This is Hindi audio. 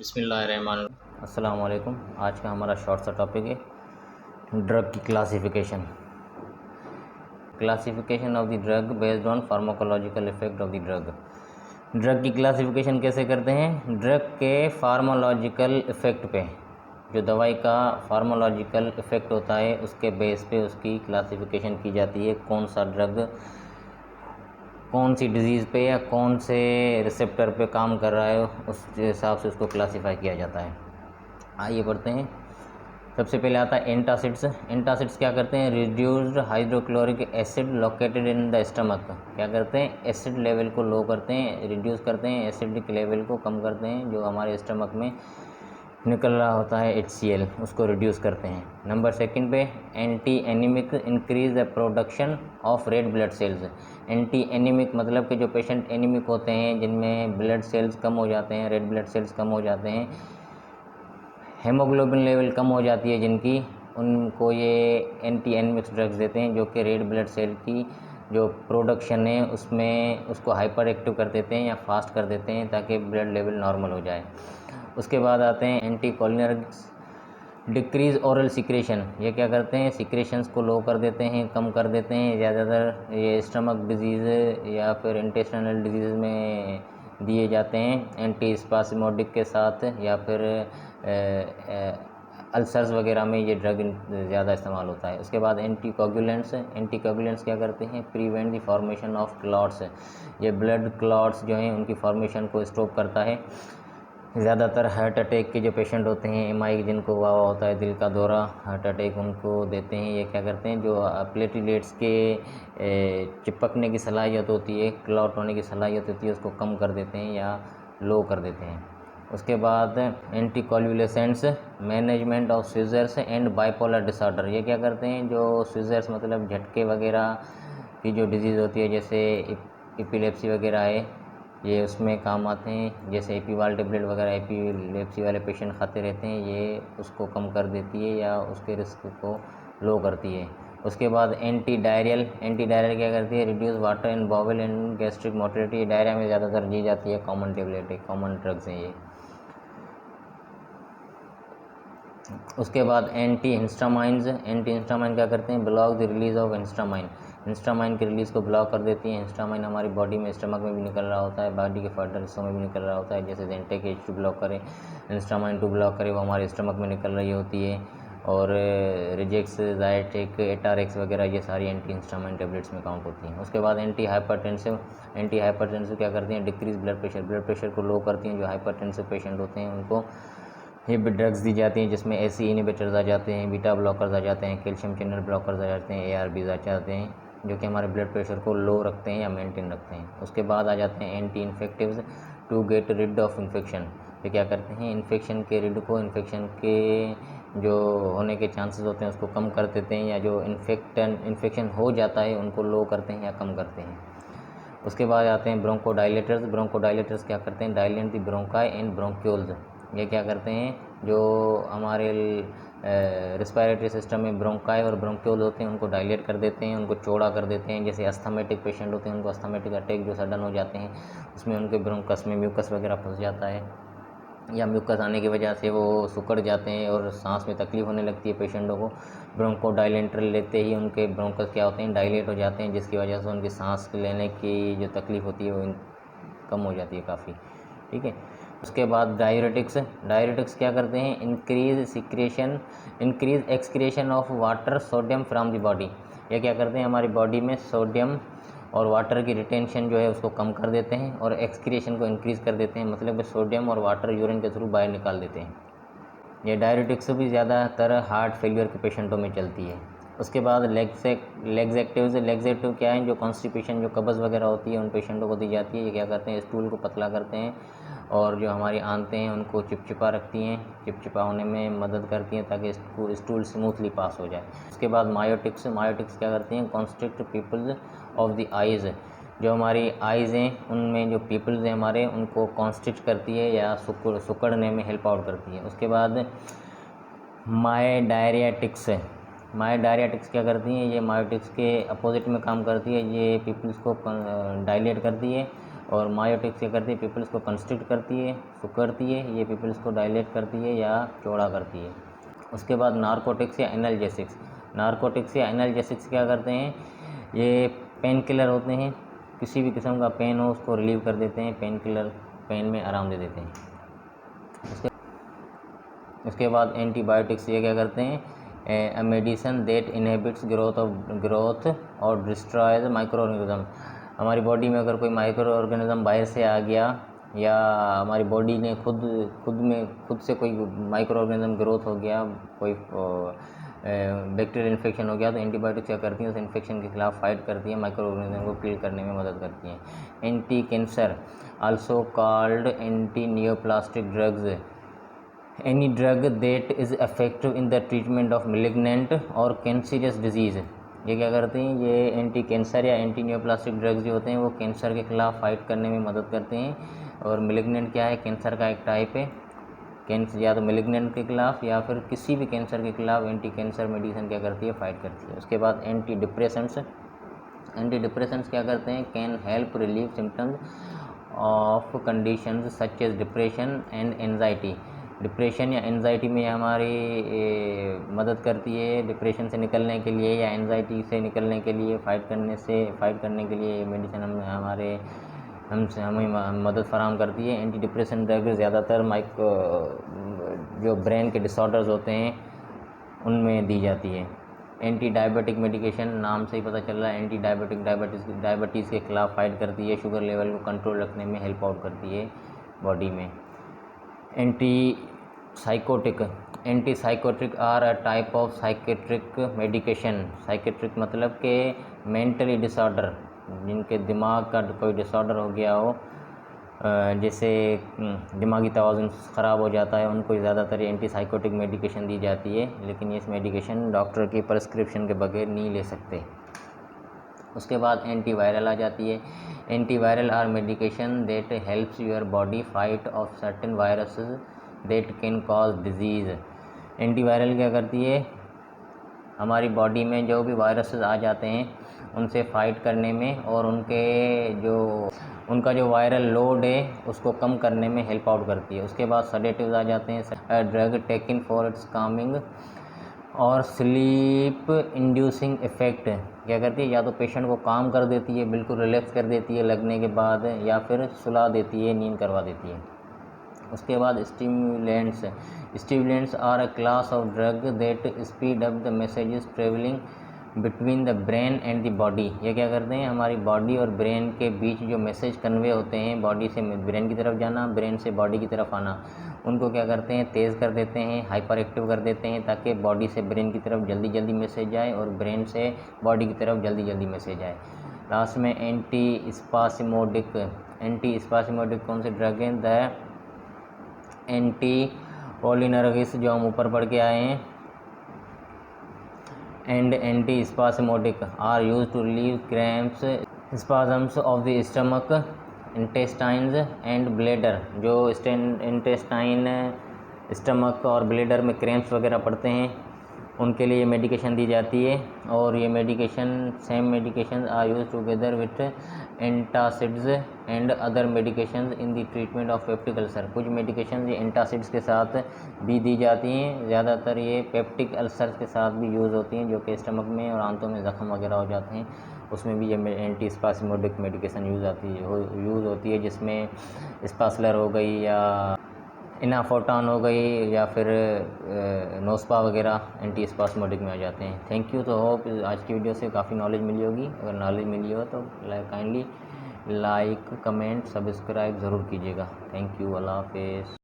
बिस्मिल्लाहिर्रहमान। अस्सलाम वालेकुम। आज का हमारा शॉर्ट सा टॉपिक है ड्रग की classification. Classification of the drug based on pharmacological effect of the drug. Drug की क्लासिफिकेशन कैसे करते हैं? ड्रग के फार्माकोलॉजिकल इफेक्ट पे, जो दवाई का फार्माकोलॉजिकल इफेक्ट होता है उसके बेस पे उसकी क्लासिफिकेशन की जाती है। कौन सा ड्रग कौन सी डिज़ीज़ पे या कौन से रिसेप्टर पे काम कर रहा है, उस हिसाब से उसको क्लासीफाई किया जाता है। आइए पढ़ते हैं। सबसे पहले आता है एंटासिड्स। एंटासिड्स क्या करते हैं? Reduced hydrochloric acid located in the stomach. क्या करते हैं? एसिड लेवल को लो करते हैं, रिड्यूस करते हैं, एसिडिक लेवल को कम करते हैं। जो हमारे स्टमक में निकल रहा होता है HCl, उसको रिड्यूस करते हैं। नंबर सेकंड पे anti anaemic, increase the production of red blood cells. Anti anaemic मतलब कि जो पेशेंट एनीमिक होते हैं, जिनमें ब्लड सेल्स कम हो जाते हैं, रेड ब्लड सेल्स कम हो जाते हैं, हेमोग्लोबिन लेवल कम हो जाती है जिनकी, उनको ये एंटी एनीमिक्स ड्रग्स देते हैं, जो कि रेड ब्लड सेल की जो प्रोडक्शन है उसमें उसको हाइपर एक्टिव कर देते हैं या फास्ट कर देते हैं, ताकि ब्लड लेवल नॉर्मल हो जाए। उसके बाद आते हैं anti cholinergics. Decrease oral secretion. ये क्या करते हैं? सिक्रेशंस को लो कर देते हैं, कम कर देते हैं। ज़्यादातर ये स्टमक डिजीज़ या फिर इंटेस्टाइनल डिजीज़ में दिए जाते हैं एंटी स्पास्मोडिक के साथ, या फिर अल्सर्स वगैरह में ये ड्रग ज़्यादा इस्तेमाल होता है। उसके बाद एंटीकोगुलेंट्स। एंटीकोगुलेंट्स क्या करते हैं? Prevent the formation of clots. ये ब्लड क्लॉट्स जो हैं उनकी फॉर्मेशन को स्टॉप करता है। ज़्यादातर हार्ट अटैक के जो पेशेंट होते हैं, MI जिनको हुआ होता है, दिल का दौरा, हार्ट अटैक, उनको देते हैं। ये क्या करते हैं? जो प्लेटलेट्स के चिपकने की सलाहियत होती है, क्लॉट होने की सलाहियत होती है, उसको कम कर देते हैं या लो कर देते हैं। उसके बाद anti convulsants, management of seizures and bipolar disorder. ये क्या करते हैं? जो सीजर्स मतलब झटके वगैरह की जो डिजीज़ होती है, जैसे एपिलेप्सी वगैरह है, ये उसमें काम आते हैं। जैसे एपीवाल टेबलेट वगैरह एपिलेप्सी वाले पेशेंट खाते रहते हैं, ये उसको कम कर देती है या उसके रिस्क को लो करती है। उसके बाद एंटी डायरियल। एंटी डायरियल क्या करती है? Reduce water in bowel and gastric motility. Diarrhoea में ज़्यादातर दी जाती है, कॉमन टेबलेट है, कॉमन ड्रग्स हैं ये। उसके बाद एंटी हिस्टामाइंस। एंटी हिस्टामाइन क्या करते हैं? Block the release of histamine. Histamine की रिलीज़ को ब्लॉक कर देती है। हिस्टामाइन हमारी बॉडी में, स्टमक में भी निकल रहा होता है, बॉडी के फर्दर हिस्सों में भी निकल रहा होता है। जैसे जेंटेक H2 ब्लॉक करे, हिस्टामाइन 2 ब्लॉक करे, वो हमारे स्टमक में निकल रही होती है। और रिजेक्स, ज़ायटेक, एटारेक्स वगैरह, ये सारी एंटी हिस्टामाइन टेबलेट्स में काउंट होती हैं। उसके बाद एंटी हाइपरटेंसिव। एंटी हाइपरटेंसिव क्या करती हैं? Decrease blood pressure. Blood pressure को लो करती हैं। जो हाइपरटेंसिव पेशेंट होते हैं उनको ये भी ड्रग्स दी जाती हैं, जिसमें ACE इनहिबिटर्स आ जाते हैं, बीटा ब्लॉकर्स आ जाते हैं, कैल्शियम चैनल ब्लॉकर्स आ जाते हैं, ARBs आ जाते हैं, जो कि हमारे ब्लड प्रेशर को लो रखते हैं या मेंटेन रखते हैं। उसके बाद आ जाते हैं anti infectives to get rid of infection. ये क्या करते हैं? इन्फेक्शन के रिड को, इन्फेक्शन के जो होने के चांसेस होते हैं उसको कम कर देते हैं, या जो इन्फेक्शन हो जाता है उनको लो करते हैं या कम करते हैं। उसके बाद आते हैं ब्रोंकोडाइलेटर्स। ब्रोंकोडाइलेटर्स क्या करते हैं? Dilate the bronchi and bronchioles. ये क्या करते हैं? जो हमारे रिस्पायरेटरी सिस्टम में ब्रोंकाई और ब्रोंक्यूल होते हैं उनको डायलेट कर देते हैं, उनको चौड़ा कर देते हैं। जैसे अस्थमेटिक पेशेंट होते हैं, उनको अस्थमेटिक अटैक जो सडन हो जाते हैं, उसमें उनके ब्रोंकस में म्यूकस वगैरह फंस जाता है, या म्यूकस आने की वजह से वो सिकुड़ जाते हैं और सांस में तकलीफ होने लगती है पेशेंटों को। ब्रोंकोडाइलेटर लेते ही उनके ब्रोंकस क्या होते हैं? डायलेट हो जाते हैं, जिसकी वजह से उनकी सांस लेने की जो तकलीफ होती है वो कम हो जाती है काफ़ी। ठीक है। उसके बाद डायरेटिक्स। डायरेटिक्स क्या करते हैं? Increase excretion of water, sodium from the body. ये क्या करते हैं? हमारी बॉडी में सोडियम और वाटर की रिटेंशन जो है उसको कम कर देते हैं, और एक्सक्रीशन को इंक्रीज़ कर देते हैं, मतलब कि सोडियम और वाटर यूरिन के थ्रू बाहर निकाल देते हैं। ये भी ज़्यादातर हार्ट फेलियर के पेशेंटों में चलती है। उसके बाद लेग्जेक्टिव्स। लेग्जेक्टिव क्या है? जो कॉन्स्टिपेशन, जो कब्ज़ वगैरह होती है, उन पेशेंटों को दी जाती है। ये क्या करते हैं? स्टूल को पतला करते हैं, और जो हमारी आंतें हैं उनको चिपचिपा रखती हैं, चिपचिपा होने में मदद करती हैं, ताकि स्टूल स्मूथली पास हो जाए। उसके बाद मायोटिक्स। मायोटिक्स क्या करती हैं? Constrict pupils of the eyes. जो हमारी आइज़ हैं उनमें जो पीपल्स हैं हमारे, उनको कॉन्स्ट्रिक्ट करती है या सुकड़ने में हेल्प आउट करती है। उसके बाद मायोडायरेटिक्स। मायोडायरेटिक्स क्या करती हैं? ये मायोटिक्स के अपोजिट में काम करती है। ये पीपल्स को डायलेट करती है और मायोटिक्स क्या करती है, पिपल्स को कंस्ट्रिक्ट करती है, सुकड़ती है, ये पिपल्स को डायलेट करती है या चौड़ा करती है। उसके बाद नारकोटिक्स या एनाल्जेसिक्स। नारकोटिक्स या एनाल्जेसिक्स क्या करते हैं, ये पेन किलर होते हैं, किसी भी किस्म का पेन हो उसको रिलीव कर देते हैं, पेन किलर पेन में आराम दे देते हैं। उसके बाद एंटीबायोटिक्स ये क्या करते हैं, a medicine that inhibits growth और destroys माइक्रो ऑर्गेनिज्म। हमारी बॉडी में अगर कोई माइक्रो ऑर्गेनिज्म बाहर से आ गया या हमारी बॉडी ने खुद से कोई माइक्रो ऑर्गेनिज्म ग्रोथ हो गया, कोई बैक्टीरियल इन्फेक्शन हो गया, तो एंटीबायोटिक्स क्या करती हैं, उस इन्फेक्शन के खिलाफ फाइट करती है, माइक्रो ऑर्गेनिज्म को किल करने में मदद करती हैं। Anti cancer also called anti neoplastic drugs, any drug that is effective in the treatment of malignant और कैंसरियस डिजीज़। ये क्या करते हैं, ये एंटी कैंसर या एंटी नियोप्लास्टिक ड्रग्स जो होते हैं वो कैंसर के खिलाफ फाइट करने में मदद करते हैं। और malignant क्या है, कैंसर का एक टाइप है, कैंसर या तो malignant के खिलाफ या फिर किसी भी कैंसर के खिलाफ एंटी कैंसर मेडिसिन क्या करती है, फाइट करती है। उसके बाद एंटी डिप्रेशंस क्या करते हैं, can help relieve symptoms of conditions such as depression and anxiety. Depression या एंजाइटी में हमारी मदद करती है, डिप्रेशन से निकलने के लिए या एंजाइटी से निकलने के लिए फाइट करने के लिए मेडिसिन हमें मदद फराहम करती है। एंटी डिप्रेशन ड्रग ज़्यादातर जो ब्रेन के डिसऑर्डर्स होते हैं उनमें दी जाती है। एंटी डायबिटिक मेडिकेशन, नाम से ही पता चल रहा है, एंटी डायबिटीज़ के खिलाफ फाइट करती है, शुगर लेवल को कंट्रोल रखने में हेल्प आउट करती है बॉडी में। Anti psychotic are a type of psychiatric medication. Psychiatric मतलब के मेंटली डिसऑर्डर, जिनके दिमाग का कोई डिसऑर्डर हो गया हो, जैसे दिमागी तवाज़ुन ख़राब हो जाता है, उनको ज़्यादातर एंटी साइकोटिक मेडिकेशन दी जाती है, लेकिन ये मेडिकेशन डॉक्टर की प्रिस्क्रिप्शन के बगैर नहीं ले सकते। उसके बाद एंटीवायरल आ जाती है। Antiviral are medication that helps your body fight off certain viruses that can cause disease. Antiviral क्या करती है, हमारी बॉडी में जो भी वायरसेस आ जाते हैं उनसे फाइट करने में और उनका जो वायरल लोड है उसको कम करने में हेल्प आउट करती है। उसके बाद सडेटिव्स आ जाते हैं, drug taken for its Kameng और स्लीप इंड्यूसिंग इफ़ेक्ट। क्या करती है, या तो पेशेंट को काम कर देती है, बिल्कुल रिलैक्स कर देती है लगने के बाद, या फिर सुला देती है, नींद करवा देती है। उसके बाद stimulants are a class of drug that speed up the messages travelling between the brain and the body. ये क्या करते हैं, हमारी बॉडी और ब्रेन के बीच जो मैसेज कन्वे होते हैं, बॉडी से ब्रेन की तरफ जाना, ब्रेन से बॉडी की तरफ आना, उनको क्या करते हैं, तेज़ कर देते हैं, हाइपर एक्टिव कर देते हैं, ताकि बॉडी से ब्रेन की तरफ जल्दी जल्दी मैसेज जाए और ब्रेन से बॉडी की तरफ जल्दी जल्दी मैसेज आए। लास्ट में एंटी स्पासिमोडिक कौन से ड्रग हैं, द एंटीकोलिनर्गिक जो हम ऊपर पढ़ के आए हैं, and anti spasmodic are use to relieve cramps spasms of the stomach, intestines and bladder. जो इंटेस्टाइन, स्टमक और ब्लेडर में क्रैम्प्स वगैरह पड़ते हैं उनके लिए ये मेडिकेशन दी जाती है। और ये same medication are use together with antacids and other medications in the treatment of peptic ulcer. कुछ मेडिकेशन ये एंटासिड्स के साथ भी दी जाती हैं, ज़्यादातर ये पेप्टिक अल्सर के साथ भी यूज़ होती हैं, जो कि स्टमक में और आंतों में ज़ख्म वगैरह हो जाते हैं, उसमें भी ये एंटी स्पासिमोडिक मेडिकेशन यूज़ होती है, जिसमें स्पासलर हो गई या इनाफोटान हो गई या फिर नोस्पा वगैरह एंटी स्पास्मोडिक में आ जाते हैं। Thank you. तो होप आज की वीडियो से काफ़ी नॉलेज मिली होगी। अगर नॉलेज मिली हो तो काइंडली लाइक, कमेंट, सब्सक्राइब ज़रूर कीजिएगा। Thank you. अल्लाह हाफिज़।